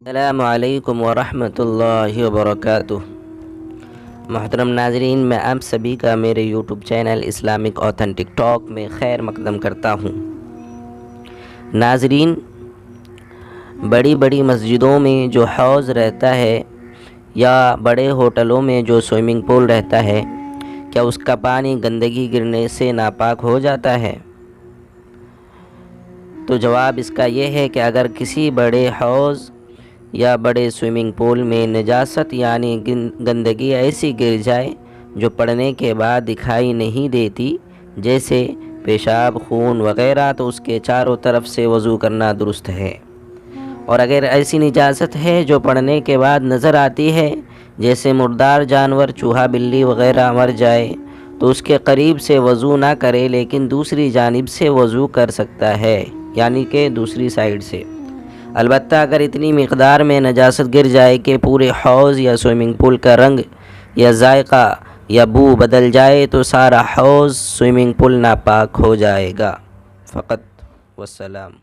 السلام علیکم ورحمۃ اللہ وبرکاتہ۔ محترم ناظرین، میں آپ سبھی کا میرے YouTube channel Islamic authentic talk میں خیر مقدم کرتا ہوں۔ ناظرین، بڑی بڑی مسجدوں میں جو حوض رہتا ہے یا بڑے ہوٹلوں میں جو سوئمنگ پول رہتا ہے، کیا اس کا پانی گندگی گرنے سے ناپاک ہو جاتا ہے؟ تو جواب اس کا یہ ہے کہ اگر کسی بڑے حوض یا بڑے سوئمنگ پول میں نجاست یعنی گندگی ایسی گر جائے جو پڑنے کے بعد دکھائی نہیں دیتی، جیسے پیشاب، خون وغیرہ، تو اس کے چاروں طرف سے وضو کرنا درست ہے۔ اور اگر ایسی نجاست ہے جو پڑنے کے بعد نظر آتی ہے، جیسے مردار جانور، چوہا، بلی وغیرہ مر جائے، تو اس کے قریب سے وضو نہ کرے، لیکن دوسری جانب سے وضو کر سکتا ہے، یعنی کہ دوسری سائیڈ سے۔ البتہ اگر اتنی مقدار میں نجاست گر جائے کہ پورے حوض یا سوئمنگ پول کا رنگ یا ذائقہ یا بو بدل جائے، تو سارا حوض، سوئمنگ پول ناپاک ہو جائے گا۔ فقط والسلام۔